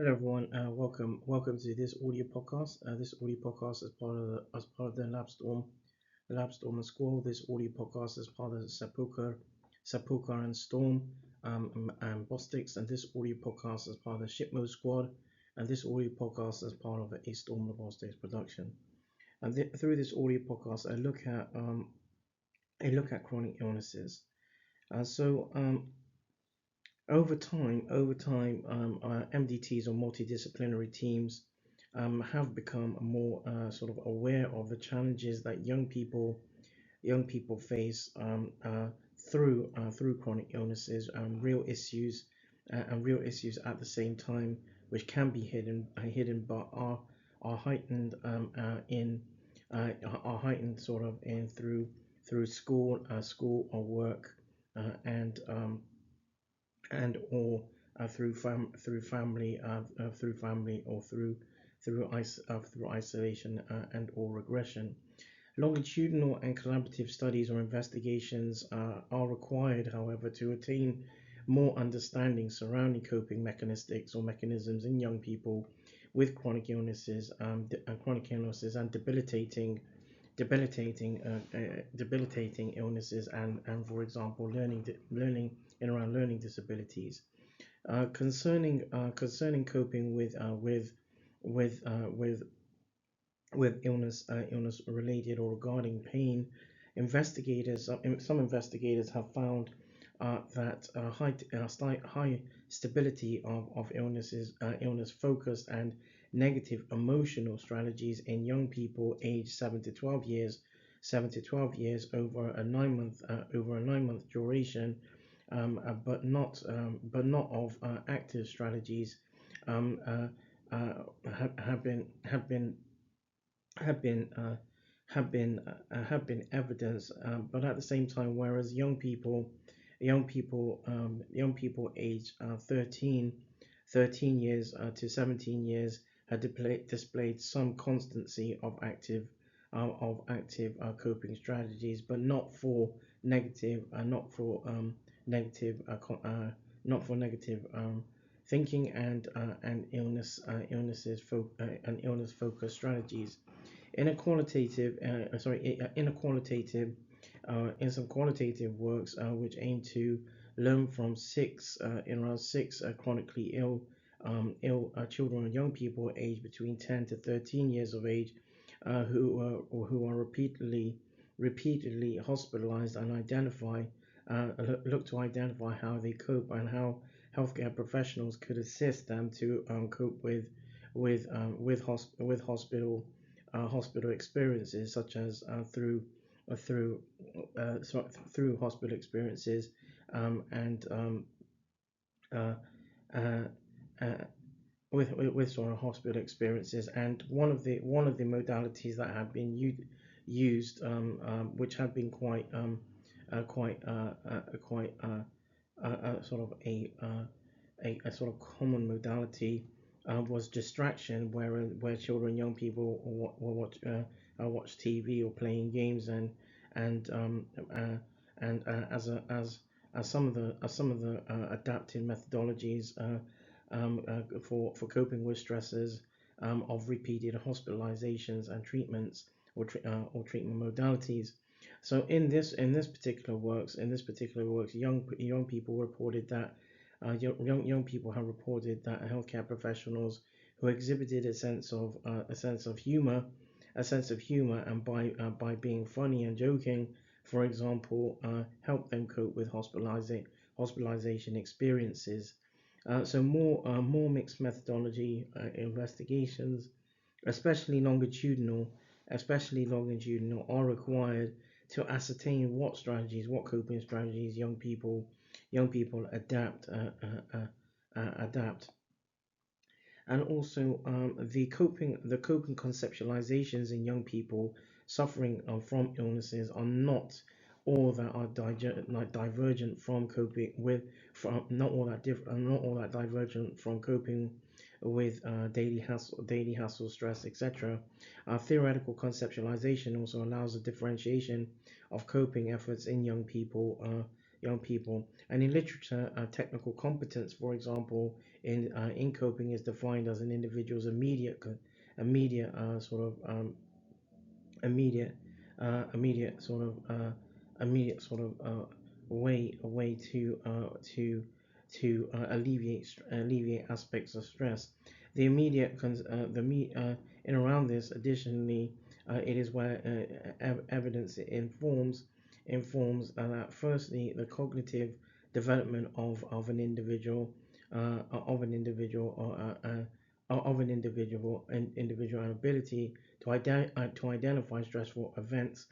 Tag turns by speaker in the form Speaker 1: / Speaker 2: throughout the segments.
Speaker 1: Hello everyone, welcome to this audio podcast. This audio podcast is part of the LabZtorm Squal. This audio podcast is part of the Sepulchre and Storm and Bostics, and this audio podcast is part of the Shipmo Squad, and this audio podcast is part of a Storm Robotics production. And through this audio podcast, I look at chronic illnesses. So MDTs or multidisciplinary teams have become more sort of aware of the challenges that young people face through chronic illnesses and real issues at the same time, which can be hidden but are heightened in are heightened sort of in through school or work and or through family or through isolation and or regression. Longitudinal and collaborative studies or investigations are required, however, to attain more understanding surrounding coping mechanistics or mechanisms in young people with chronic illnesses and debilitating illnesses and for example learning and around learning disabilities. Concerning coping with uh, with with illness related or regarding pain, some investigators have found that high stability of illness focused and negative emotional strategies in young people aged 7 to 12 years over a 9 month duration, but not of active strategies, um, have been have been have been evidence, but at the same time, whereas young people aged 13 years to 17 years had displayed some constancy of active coping strategies, but not for negative, negative, not for negative thinking and illness focused strategies. In some qualitative works which aim to learn from six chronically children and young people aged between 10 to 13 years of age, who are repeatedly hospitalized and look to identify how they cope and how healthcare professionals could assist them to cope with hospital experiences, such as uh, through through hospital experiences, and uh, uh, uh, with sort of hospital experiences. And one of the modalities that have been used, which have been quite sort of a sort of common modality, was distraction, where children, young people watch TV or playing games, and as some of the adaptive methodologies for coping with stresses of repeated hospitalizations and treatments or treatment modalities. So in this particular works, young people reported that young people have reported that healthcare professionals who exhibited a sense of humor, and by being funny and joking, for example, help them cope with hospitalization experiences. So more mixed methodology investigations, especially longitudinal, are required to ascertain what coping strategies young people adapt. And also, the coping conceptualizations in young people suffering from illnesses are not all that are divergent from coping with from not all that divergent from coping with daily hassle, stress, etc. Theoretical conceptualization also allows a differentiation of coping efforts in young people people. And in literature, technical competence, for example, in coping is defined as an individual's immediate sort of immediate immediate sort of immediate sort of a way to alleviate aspects of stress. The immediate in around this, additionally, it is where evidence informs firstly the cognitive development of an individual of an individual and ability to identify stressful events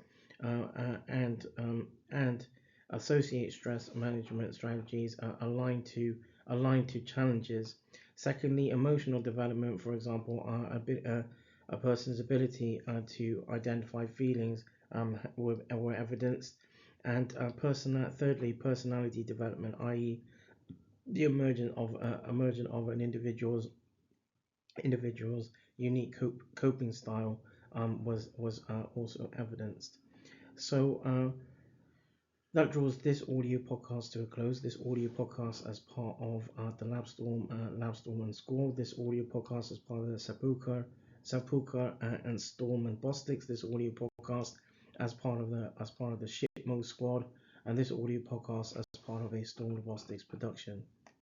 Speaker 1: and associate stress management strategies aligned to challenges. Secondly, emotional development, for example, a person's ability to identify feelings were evidenced, and thirdly, personality development, i.e., the emergence of an individual's unique coping style was also evidenced. So that draws this audio podcast to a close. This audio podcast as part of the LabZtorm Squal. This audio podcast as part of the Sepulchre and Storm and Bostix. This audio podcast as part of the Shipmo Squad, and this audio podcast as part of a Storm and Bostix production.